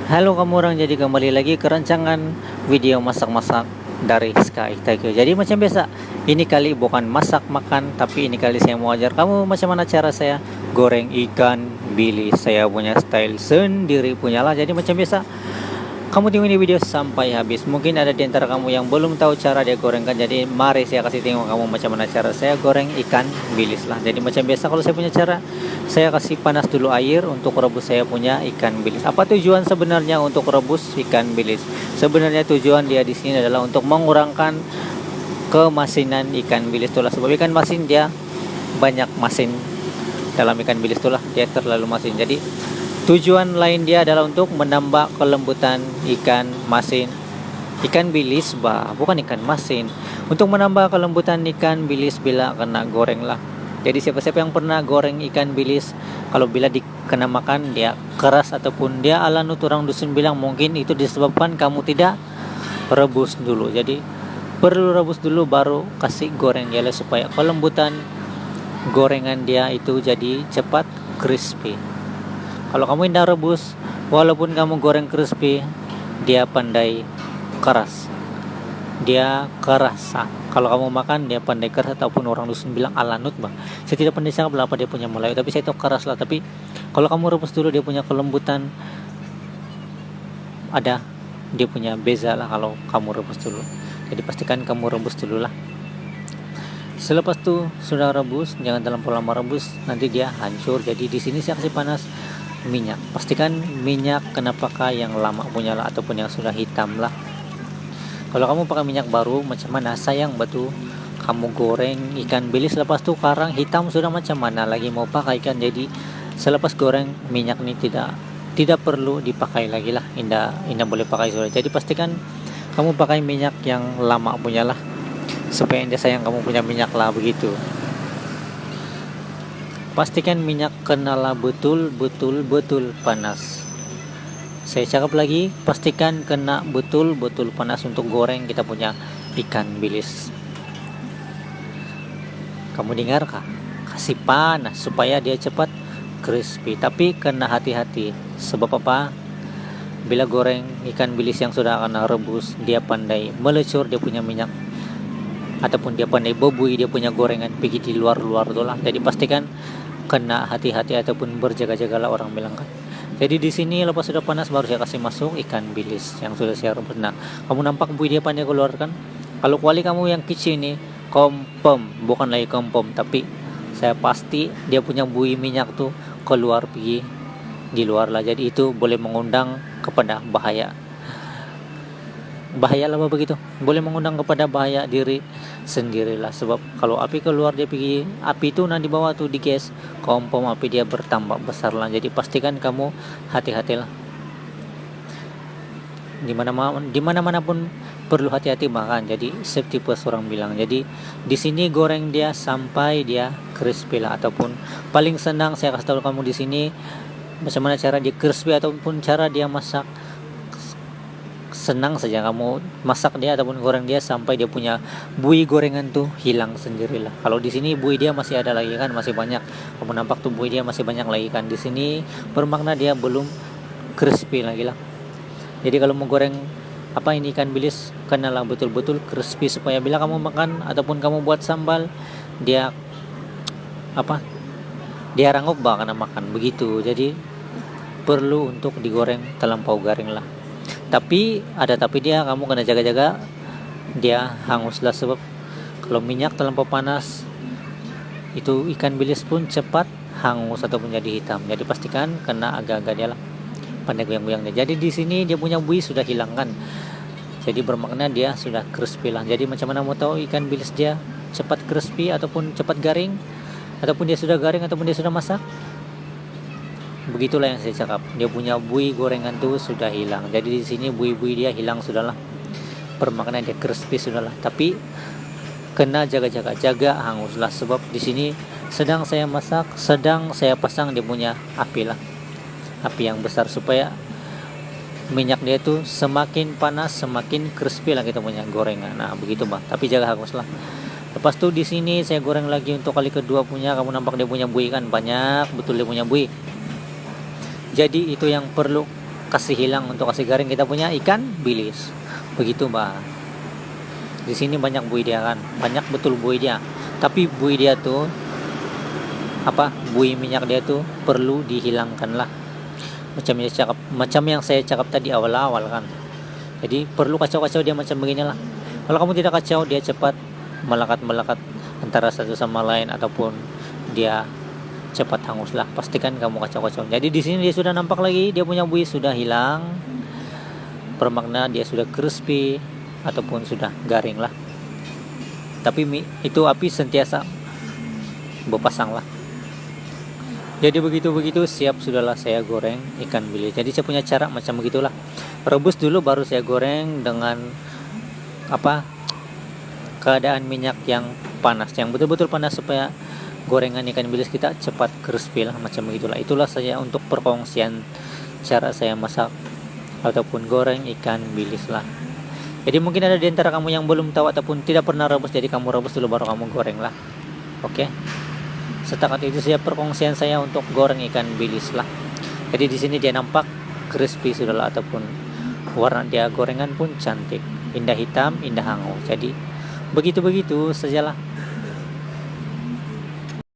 Halo kamu orang, jadi kembali lagi ke rancangan video masak-masak dari Sky Taekyo. Jadi macam biasa, ini kali bukan masak makan, tapi ini kali saya mau ajar kamu macam mana cara saya goreng ikan bilis. Saya punya style sendiri punyalah. Jadi macam biasa, kamu tunggu ini video sampai habis. Mungkin ada di antara kamu yang belum tahu cara dia gorengkan. Jadi mari saya kasih tengok kamu macam mana cara saya goreng ikan bilis lah. Jadi macam biasa kalau saya punya cara, saya kasih panas dulu air untuk rebus saya punya ikan bilis. Apa tujuan sebenarnya untuk rebus ikan bilis? Sebenarnya tujuan dia di sini adalah untuk mengurangkan kemasinan ikan bilis itulah. Sebab ikan masin dia banyak masin dalam ikan bilis itulah, dia terlalu masin. Jadi tujuan lain dia adalah untuk menambah kelembutan ikan masin, ikan bilis bukan ikan masin, untuk menambah kelembutan ikan bilis bila kena goreng lah. Jadi siapa-siapa yang pernah goreng ikan bilis, kalau bila dikena makan dia keras ataupun dia ala orang dusun bilang, mungkin itu disebabkan kamu tidak rebus dulu. Jadi perlu rebus dulu baru kasih goreng dia supaya kelembutan gorengan dia itu jadi cepat crispy. Kalau kamu tidak rebus, walaupun kamu goreng crispy, dia pandai keras. Dia keras. Kalau kamu makan, dia pandai keras, ataupun orang dusun bilang alanut bang. Saya tidak pandai sangat berapa dia punya Melayu, tapi saya tahu keras lah. Tapi kalau kamu rebus dulu, dia punya kelembutan ada, dia punya beza lah kalau kamu rebus dulu. Jadi pastikan kamu rebus dulu lah. Selepas itu sudah rebus, jangan terlalu lama rebus, nanti dia hancur. Jadi di sini saya kasih panas minyak. Pastikan minyak kena pakai yang lama punya lah, ataupun yang sudah hitam lah. Kalau kamu pakai minyak baru macam mana, sayang batu kamu goreng ikan bilis lepas tu karang hitam sudah macam mana lagi mau pakai kan. Jadi selepas goreng minyak ini tidak perlu dipakai lagi lah, indah boleh pakai sudah. Jadi pastikan kamu pakai minyak yang lama punya lah, supaya indah sayang kamu punya minyak lah begitu. Pastikan minyak kenalah betul panas. Saya cakap lagi, pastikan kena betul panas untuk goreng kita punya ikan bilis. Kamu dengar kah? Kasih panas supaya dia cepat crispy. Tapi kena hati-hati. Sebab apa? Bila goreng ikan bilis yang sudah kena rebus, dia pandai melecur dia punya minyak, ataupun dia pandai bobui dia punya gorengan pergi di luar tu lah. Jadi pastikan kena hati-hati ataupun berjaga-jagalah orang bilang kan. Jadi di sini lepas sudah panas baru saya kasih masuk ikan bilis yang sudah saya rebus. Nah, kamu nampak bui dia pandai keluarkan. Kalau kuali kamu yang kecil ini kompom, bukan lagi kompom, tapi saya pasti dia punya bui minyak tuh keluar pergi di luar lah. Jadi itu boleh mengundang kepada bahaya lah begitu, boleh mengundang kepada bahaya diri sendirilah. Sebab kalau api keluar dia pergi, api itu nanti bawah tuh di gas kompom, api dia bertambah besar lah. Jadi pastikan kamu hati-hatilah, dimana-mana pun perlu hati-hati makan. Jadi safety first orang bilang. Jadi di sini goreng dia sampai dia crispy lah, ataupun paling senang saya kasih tahu kamu di sini macam mana cara dia crispy ataupun cara dia masak. Senang saja kamu masak dia ataupun goreng dia sampai dia punya bui gorengan tuh hilang sendirilah. Kalau di sini bui dia masih ada lagi kan, masih banyak. Kamu nampak tuh bui dia masih banyak lagi kan. Di sini bermakna dia belum crispy lagi lah. Jadi kalau mau goreng ini ikan bilis, kenalah betul-betul crispy supaya bila kamu makan ataupun kamu buat sambal dia dia rangup karena makan begitu. Jadi perlu untuk digoreng terlampau garing lah. Tapi dia kamu kena jaga-jaga dia hangus lah. Sebab kalau minyak terlampau panas itu ikan bilis pun cepat hangus ataupun jadi hitam. Jadi pastikan kena agak-agak dia lah, pandai goyang-goyangnya. Jadi di sini dia punya bui sudah hilang kan. Jadi bermakna dia sudah crispy lah. Jadi macam mana mau tahu ikan bilis dia cepat crispy ataupun cepat garing, ataupun dia sudah garing ataupun dia sudah masak? Begitulah yang saya cakap, dia punya bui gorengan tuh sudah hilang. Jadi di sini bui-bui dia hilang sudahlah, bermakna dia crispy sudahlah. Tapi kena jaga hanguslah. Sebab di sini sedang saya masak, sedang saya pasang dia punya api lah, api yang besar, supaya minyak dia tuh semakin panas semakin crispy lah kita punya gorengan. Nah begitu bang, tapi jaga hanguslah. Lepas tu di sini saya goreng lagi untuk kali kedua punya. Kamu nampak dia punya bui kan, banyak betul dia punya bui. Jadi itu yang perlu kasih hilang, untuk kasih garing kita punya ikan bilis. Begitu Mbak. Di sini banyak buih dia kan, banyak betul buih dia. Tapi buih dia tuh buih minyak dia tuh perlu dihilangkan lah. Macam yang saya cakap tadi awal-awal kan. Jadi perlu kacau-kacau dia macam beginilah. Kalau kamu tidak kacau, dia cepat melekat antara satu sama lain, ataupun dia cepat hangus lah. Pastikan kamu kacau-kacau. Jadi di sini dia sudah nampak lagi, dia punya buih sudah hilang. Bermakna dia sudah crispy ataupun sudah garing lah. Tapi itu api sentiasa berpasang lah. Jadi begitu siap sudahlah saya goreng ikan bilis. Jadi saya punya cara macam begitulah. Rebus dulu baru saya goreng dengan keadaan minyak yang panas, yang betul-betul panas, supaya gorengan ikan bilis kita cepat crispy lah, macam begitulah. Itulah saja untuk perkongsian cara saya masak ataupun goreng ikan bilis lah. Jadi mungkin ada di antara kamu yang belum tahu ataupun tidak pernah rebus, jadi kamu rebus dulu baru kamu goreng lah. Oke. Setakat itu saja perkongsian saya untuk goreng ikan bilis lah. Jadi di sini dia nampak crispy sudahlah, ataupun warna dia gorengan pun cantik, indah hitam, indah hangus. Jadi begitu sajalah.